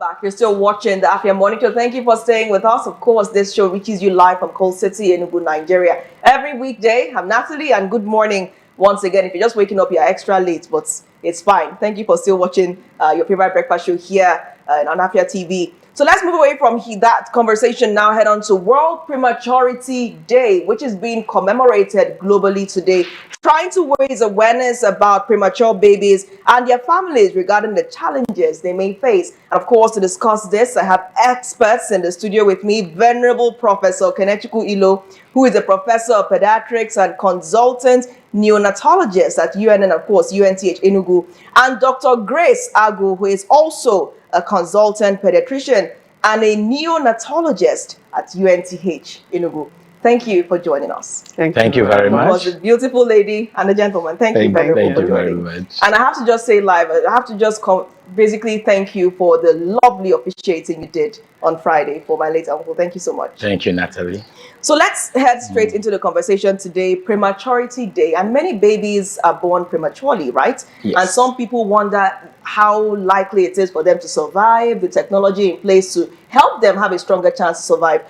back. You're still watching the Afia Monitor. Thank you for staying with us. Of course, this show reaches you live from Coal City, Enugu, Nigeria. Every weekday, I'm Natalie, and good morning once again. If you're just waking up, you're extra late, but it's fine. Thank you for still watching your favorite breakfast show here on Afia TV. So let's move away from that conversation now, head on to World Prematurity Day, which is being commemorated globally today, trying to raise awareness about premature babies and their families regarding the challenges they may face. And of course, to discuss this, I have experts in the studio with me, Venerable Professor Kenechukwu Iloh, who is a Professor of Paediatrics and Consultant Neonatologist at UNN, of course, UNTH Enugu, and Dr. Grace Agu, who is also a Consultant Pediatrician and a Neonatologist at UNTH Enugu. Thank you for joining us. Thank you very much. It was a beautiful lady and a gentleman. Thank you very much. And I have to just say live, I have to just basically thank you for the lovely officiating you did on Friday for my late uncle. Thank you so much. Thank you, Natalie. So let's head straight into the conversation today. Prematurity Day, and many babies are born prematurely, right? Yes. And some people wonder how likely it is for them to survive, the technology in place to help them have a stronger chance to survive.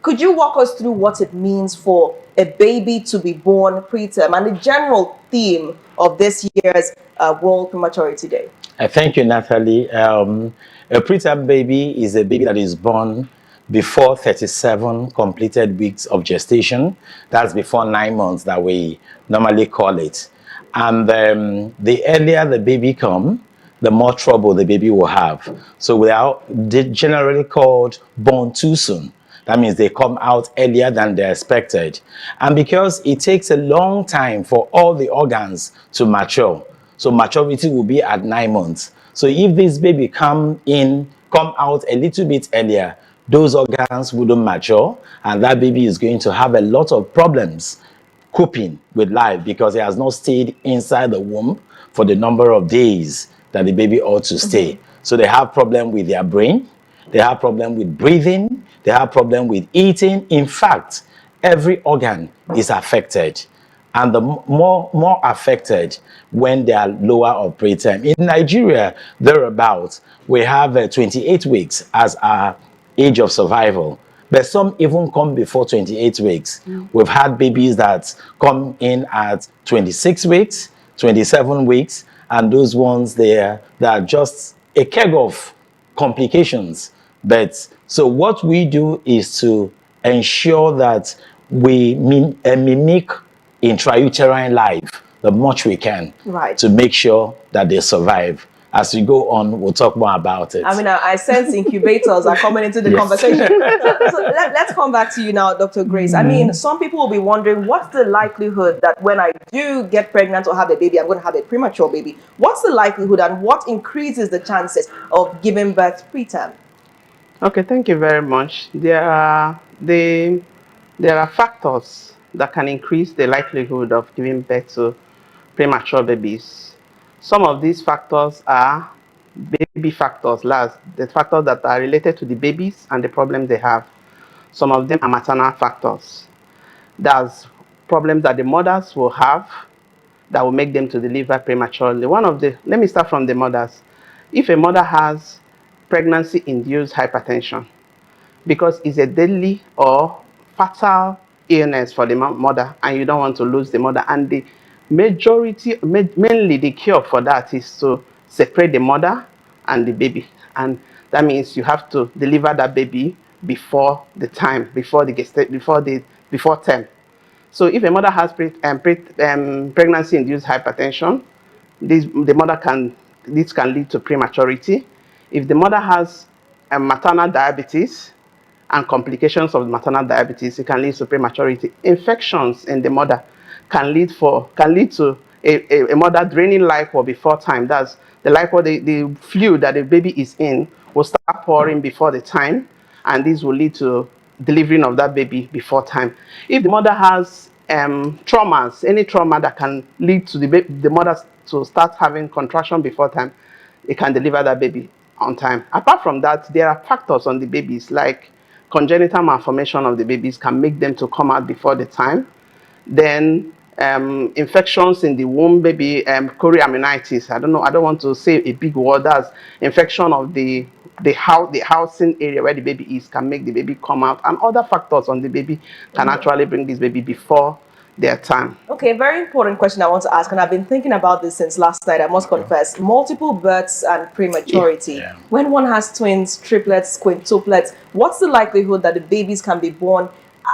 Could you walk us through what it means for a baby to be born preterm and the general theme of this year's World Prematurity Day? Thank you, Natalie. A preterm baby is a baby that is born before 37 completed weeks of gestation. That's before 9 months that we normally call it. And the earlier the baby comes, the more trouble the baby will have. So they're generally called born too soon. That means they come out earlier than they're expected. And because it takes a long time for all the organs to mature, so maturity will be at 9 months. So if this baby come out a little bit earlier, those organs wouldn't mature, and that baby is going to have a lot of problems coping with life because it has not stayed inside the womb for the number of days that the baby ought to stay. So they have problem with their brain, they have problem with breathing, they have problem with eating. In fact, every organ is affected, and the more affected when they are lower of preterm. In Nigeria, thereabouts, we have 28 weeks as our age of survival, but some even come before 28 weeks. We've had babies that come in at 26 weeks, 27 weeks, and those ones there that are just a keg of complications. But so what we do is to ensure that we mimic intrauterine life the much we can, right, to make sure that they survive. As we go on, we'll talk more about it. I mean, I sense incubators are coming into the conversation. So let's come back to you now, Dr. Grace. I mean, some people will be wondering, what's the likelihood that when I do get pregnant or have a baby, I'm going to have a premature baby? What's the likelihood, and what increases the chances of giving birth preterm? Okay, thank you very much. There are factors that can increase the likelihood of giving birth to premature babies. Some of these factors are baby factors, the factors that are related to the babies and the problems they have. Some of them are maternal factors. There's problems that the mothers will have that will make them to deliver prematurely. Let me start from the mothers. If a mother has pregnancy-induced hypertension, because it's a deadly or fatal illness for the mother, and you don't want to lose the mother, and the mainly the cure for that is to separate the mother and the baby, and that means you have to deliver that baby before the time, before term. So if a mother has pregnancy-induced hypertension, this can lead to prematurity. If the mother has maternal diabetes and complications of maternal diabetes, it can lead to prematurity. Infections in the mother can lead to a mother draining liquor before time. That's the liquor, the fluid that the baby is in will start pouring before the time, and this will lead to delivering of that baby before time. If the mother has traumas, any trauma that can lead to the mother to start having contraction before time, it can deliver that baby on time. Apart from that, there are factors on the babies, like congenital malformation of the babies can make them to come out before the time. Then infections in the womb, maybe chorioamnionitis. I don't know. I don't want to say a big word. That's infection of the housing area where the baby is can make the baby come out, and other factors on the baby can actually bring this baby before their time. Okay, very important question I want to ask, and I've been thinking about this since last night, I must confess. Multiple births and prematurity. Yeah. When one has twins, triplets, quintuplets, what's the likelihood that the babies can be born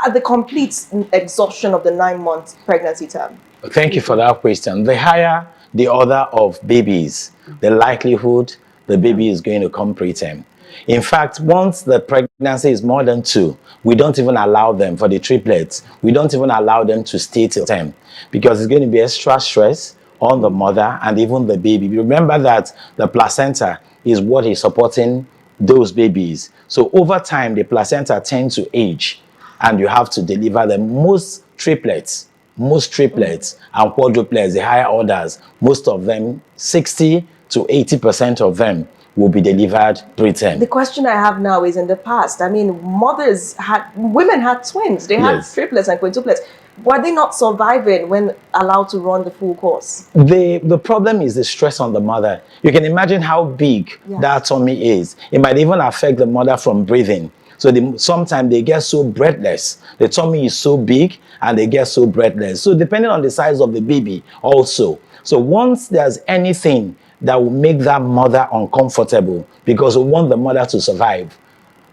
at the complete exhaustion of the 9-month pregnancy term? Thank you for that question. The higher the order of babies, the likelihood the baby is going to come preterm. In fact, once the pregnancy is more than 2, we don't even allow them, for the triplets, we don't even allow them to stay till term, because it's going to be extra stress on the mother and even the baby. Remember that the placenta is what is supporting those babies. So over time, the placenta tends to age and you have to deliver them. Most triplets and quadruplets, the higher orders, most of them, 60 to 80% of them will be delivered preterm. The question I have now is, in the past, I mean, women had twins, they had triplets and quintuplets. Were they not surviving when allowed to run the full course? The problem is the stress on the mother. You can imagine how big that tummy is. It might even affect the mother from breathing. So sometimes they get so breathless. The tummy is so big and they get so breathless. So depending on the size of the baby also. So once there's anything that will make that mother uncomfortable, because we want the mother to survive.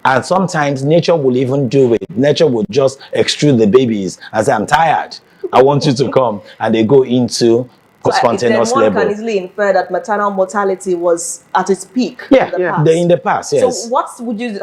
And sometimes nature will even do it. Nature will just extrude the babies and say, I'm tired, I want you to come. And they go into spontaneous labor. One can easily infer that maternal mortality was at its peak in the past, yes. So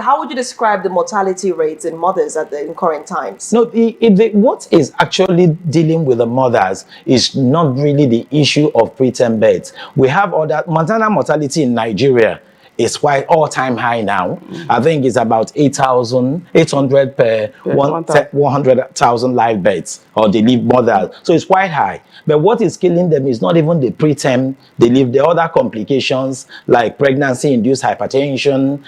how would you describe the mortality rates in mothers in current times? No, what is actually dealing with the mothers is not really the issue of preterm births. We have other maternal mortality in Nigeria. It's quite all-time high now. I think it's about 800 per 100,000 live births or delivered mothers. So it's quite high. But what is killing them is not even the preterm delivery. The other complications like pregnancy-induced hypertension,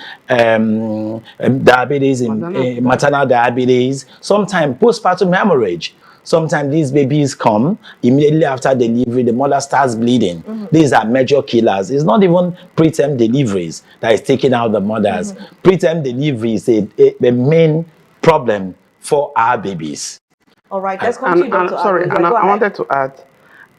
diabetes, maternal diabetes, sometimes postpartum hemorrhage. Sometimes these babies come immediately after delivery, the mother starts bleeding. These are major killers. It's not even preterm deliveries that is taking out the mothers. Preterm delivery is a main problem for our babies. All right, let's continue. I wanted to add,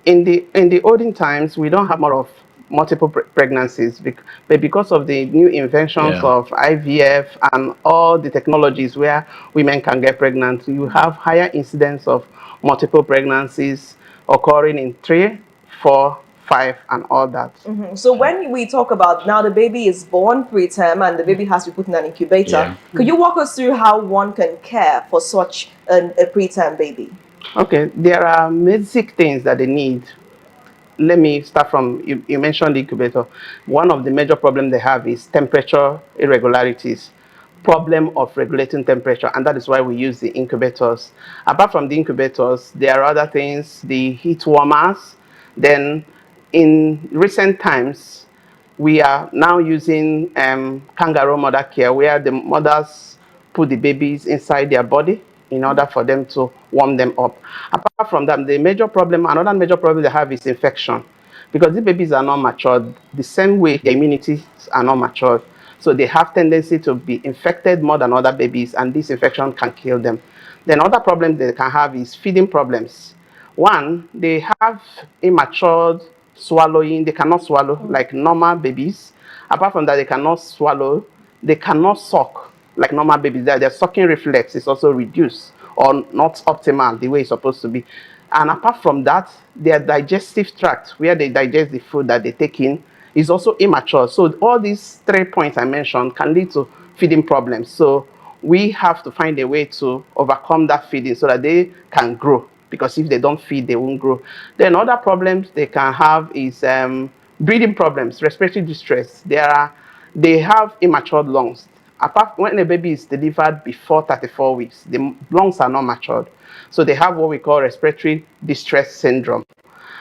in the olden times, we don't have more of multiple pregnancies, but because of the new inventions of IVF and all the technologies where women can get pregnant, you have higher incidence of multiple pregnancies occurring in 3, 4, 5, and all that. So when we talk about now the baby is born preterm and the baby has to be put in an incubator, could you walk us through how one can care for such a preterm baby? Okay, there are basic things that they need. Let me start from, you mentioned the incubator. One of the major problems they have is temperature irregularities, problem of regulating temperature, and that is why we use the incubators. Apart from the incubators, there are other things, the heat warmers. Then in recent times, we are now using kangaroo mother care, where the mothers put the babies inside their body in order for them to warm them up. Apart from that, another major problem they have is infection. Because the babies are not matured, the same way their immunities are not matured. So they have tendency to be infected more than other babies, and this infection can kill them. Then other problems they can have is feeding problems. One, they have immature swallowing. They cannot swallow like normal babies. Apart from that, they cannot swallow. They cannot suck like normal babies. Their sucking reflex is also reduced or not optimal the way it's supposed to be. And apart from that, their digestive tract, where they digest the food that they take in, is also immature. So all these 3 points I mentioned can lead to feeding problems. So we have to find a way to overcome that feeding so that they can grow. Because if they don't feed, they won't grow. Then other problems they can have is breathing problems, respiratory distress. They have immature lungs. When a baby is delivered before 34 weeks, the lungs are not matured. So they have what we call respiratory distress syndrome.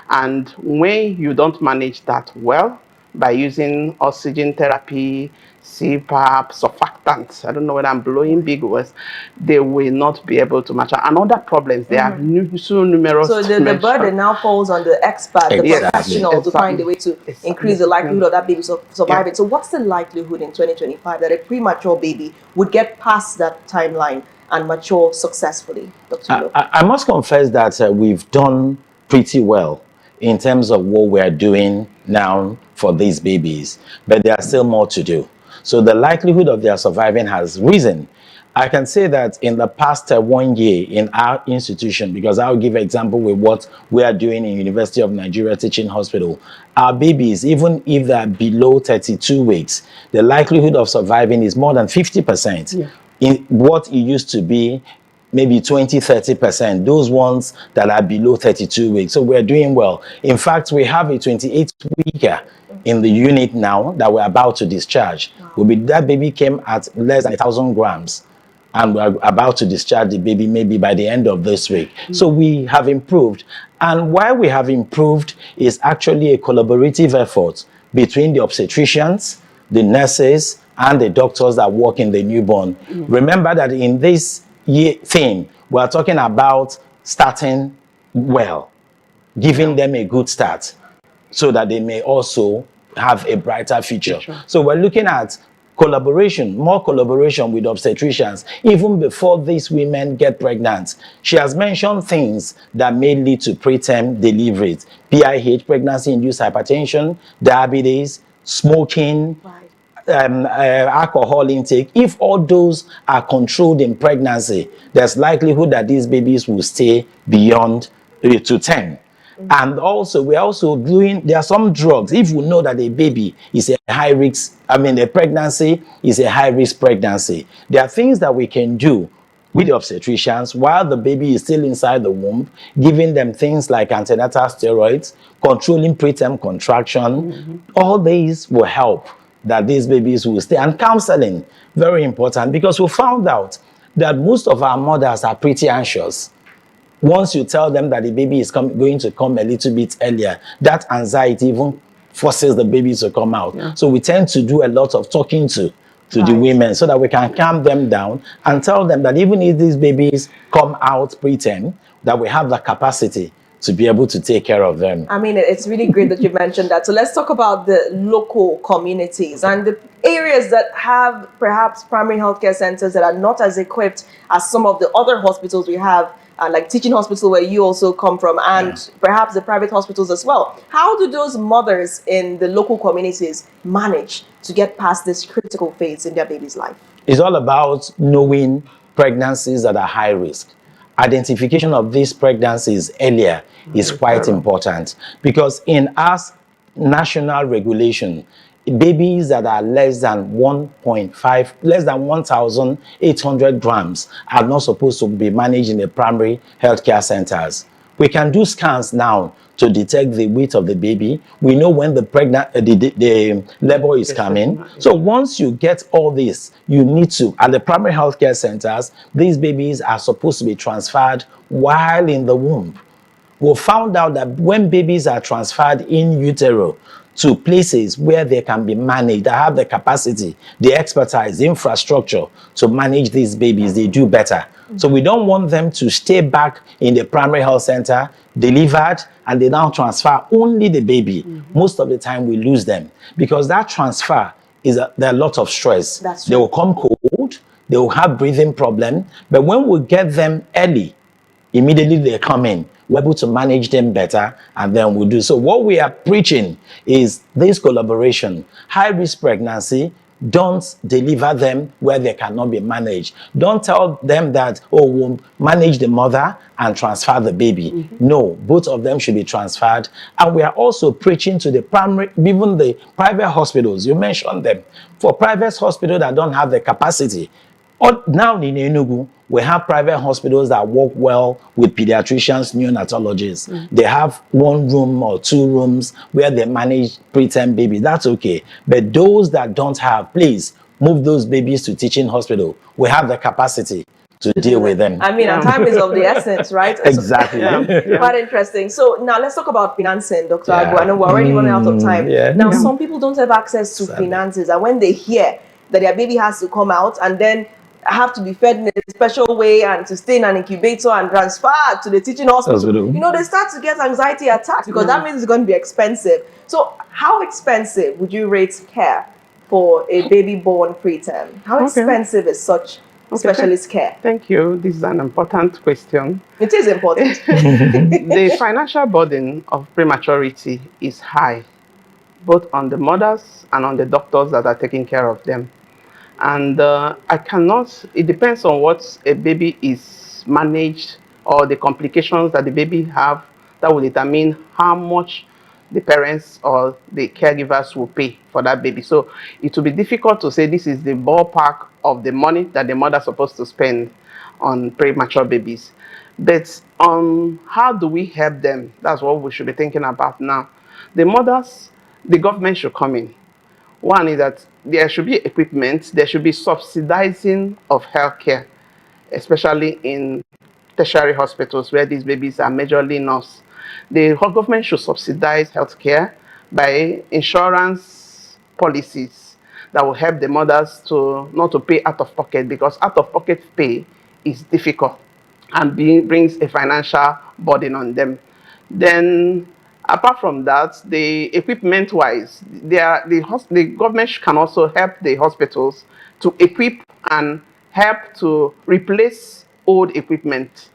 And when you don't manage that well, by using oxygen therapy, CPAP, surfactants. I don't know whether I'm blowing big words. They will not be able to mature. And other problems, they have so numerous. So the burden now falls on the expert, the Exactly. professional, to find a way to increase the likelihood of that baby surviving. So what's the likelihood in 2025 that a premature baby would get past that timeline and mature successfully, Dr. Iloh? I must confess that we've done pretty well in terms of what we're doing now for these babies, but there are still more to do. So the likelihood of their surviving has risen. I can say that in the past 1 year in our institution, because I'll give an example with what we are doing in University of Nigeria Teaching Hospital, our babies, even if they're below 32 weeks, the likelihood of surviving is more than 50%. Yeah. In what it used to be, maybe 20-30%, those ones that are below 32 weeks. So we're doing well. In fact, we have a 28-weeker in the unit now that we're about to discharge. That baby came at less than 1,000 grams. And we're about to discharge the baby maybe by the end of this week. So we have improved. And why we have improved is actually a collaborative effort between the obstetricians, the nurses, and the doctors that work in the newborn. Remember that in this theme, we're talking about starting well, giving them a good start so that they may also have a brighter future. So we're looking at collaboration, more collaboration with obstetricians, even before these women get pregnant. She has mentioned things that may lead to preterm deliveries: PIH, pregnancy-induced hypertension, diabetes, smoking, alcohol intake. If all those are controlled in pregnancy, there's likelihood that these babies will stay beyond to 10. And also, we're also doing, there are some drugs. If we know that a baby is a high risk, a pregnancy is a high risk pregnancy, there are things that we can do with the obstetricians while the baby is still inside the womb, giving them things like antenatal steroids, controlling preterm contraction. All these will help that these babies will stay. And counseling, very important, because we found out that most of our mothers are pretty anxious. Once you tell them that the baby is going to come a little bit earlier, that anxiety even forces the baby to come out. So we tend to do a lot of talking to the women so that we can calm them down and tell them that even if these babies come out preterm, that we have the capacity to be able to take care of them. I mean, it's really great that you mentioned that. So let's talk about the local communities and the areas that have perhaps primary healthcare centers that are not as equipped as some of the other hospitals we have, like teaching hospital where you also come from, and perhaps the private hospitals as well. How do those mothers in the local communities manage to get past this critical phase in their baby's life? It's all about knowing pregnancies that are high risk. Identification of these pregnancies earlier is quite important, because in our national regulation, babies that are less than 1.5, less than 1,800 grams are not supposed to be managed in the primary healthcare centers. We can do scans now to detect the weight of the baby. We know when the labor is coming. So once you get all this, you need to, at the primary healthcare centers, these babies are supposed to be transferred while in the womb. We found out that when babies are transferred in utero to places where they can be managed, that have the capacity, the expertise, the infrastructure to manage these babies, they do better. So we don't want them to stay back in the primary health center, delivered, and they now transfer only the baby. Most of the time we lose them because that transfer is there are a lot of stress. They will come cold, they will have breathing problem, but when we get them early, immediately they come in, we're able to manage them better, and then we do. So what we are preaching is this collaboration. High-risk pregnancy, don't deliver them where they cannot be managed. Don't tell them that, oh, we'll manage the mother and transfer the baby. No, both of them should be transferred. And we are also preaching to the primary, even the private hospitals. You mentioned them. For private hospitals that don't have the capacity, now in Enugu, we have private hospitals that work well with pediatricians, neonatologists. They have 1 room or 2 rooms where they manage preterm babies. That's okay. But those that don't have, please move those babies to teaching hospital. We have the capacity to deal with them. I mean, and time is of the essence, right? Exactly. Quite interesting. So now let's talk about financing, Dr. Agbo. I know we're already running out of time. Now, some people don't have access to finances, and when they hear that their baby has to come out and then have to be fed in a special way and to stay in an incubator and transfer to the teaching hospital, you know, they start to get anxiety attacks because that means it's going to be expensive. So how expensive would you rate care for a baby born preterm? How expensive is such specialist care? Thank you. This is an important question. It is important. The financial burden of prematurity is high, both on the mothers and on the doctors that are taking care of them. And it depends on what a baby is managed or the complications that the baby have that will determine how much the parents or the caregivers will pay for that baby. So it will be difficult to say this is the ballpark of the money that the mother is supposed to spend on premature babies. But how do we help them? That's what we should be thinking about now. The mothers, the government should come in. One is that there should be equipment, there should be subsidizing of healthcare, especially in tertiary hospitals where these babies are majorly nursed. The government should subsidize healthcare by insurance policies that will help the mothers to not to pay out of pocket, because out of pocket pay is difficult and brings a financial burden on them. Then apart from that, the equipment wise, the government can also help the hospitals to equip and help to replace old equipment.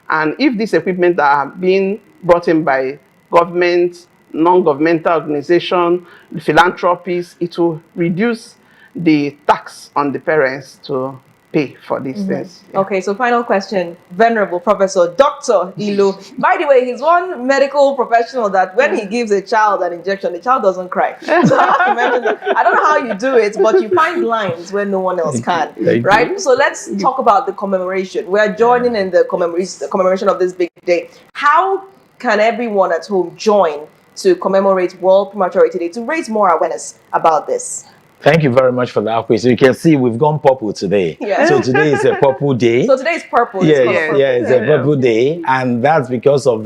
And if these equipment are being brought in by government, non-governmental organization, philanthropies, it will reduce the tax on the parents to pay for these things. Yeah. Okay, so final question, Venerable Professor Dr. Iloh. By the way, he's one medical professional that when he gives a child an injection, the child doesn't cry. So I have to mention that. I don't know how you do it, but you find lines where no one else can, right? So let's talk about the commemoration. We're joining in the commemoration of this big day. How can everyone at home join to commemorate World Prematurity Day to raise more awareness about this? Thank you very much for that question. You can see we've gone purple today. Yeah. So today is a purple day. So today is purple. Yeah, it's a purple day. And that's because of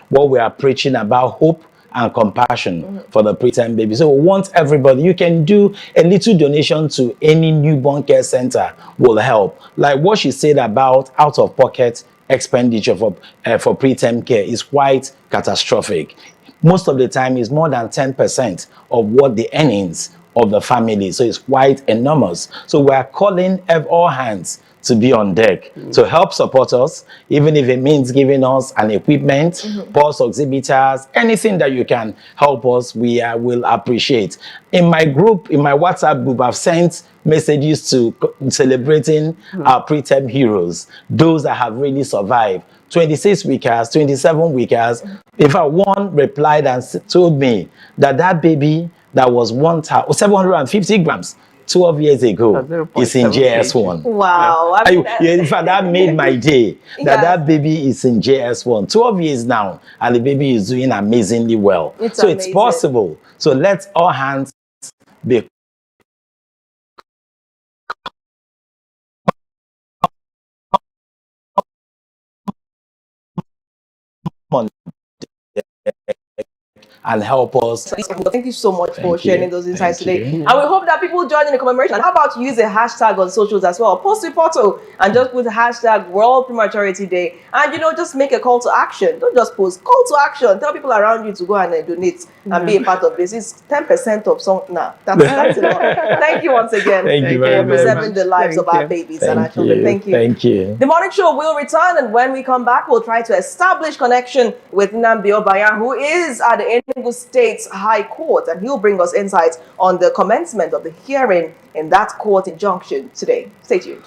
what we are preaching about, hope and compassion for the preterm baby. So we want everybody, you can do a little donation to any newborn care center will help. Like what she said about out-of-pocket expenditure for preterm care is quite catastrophic. Most of the time is more than 10% of what the earnings of the family, so it's quite enormous. So we are calling all hands to be on deck to help support us, even if it means giving us an equipment, pulse oximeters, anything that you can help us, we will appreciate. In my group, in my WhatsApp group, I've sent messages to celebrating our preterm heroes, those that have really survived. 26 weekers, 27 weekers. In fact, one replied and told me that that baby that was 750 grams 12 years ago is in JS1. Wow. I mean, in fact, that made my day. That baby is in JS1. 12 years now, and the baby is doing amazingly well. So it's possible. So let's all hands be on and help us. Thank you so much for sharing those insights today. And we hope that people join in the commemoration. And how about you use a hashtag on socials as well? Post a photo and just put the hashtag World Prematurity Day. And, you know, just make a call to action. Don't just post. Call to action. Tell people around you to go and donate and be a part of this. It's 10% of some. Nah, that's a lot. Thank you once again for preserving the lives of our babies and our children. Thank you. Thank you. The morning show will return, and when we come back, we'll try to establish connection with Nnamdi Obayan, who is at the Enugu State High Court, and he'll bring us insights on the commencement of the hearing in that court injunction today. Stay tuned.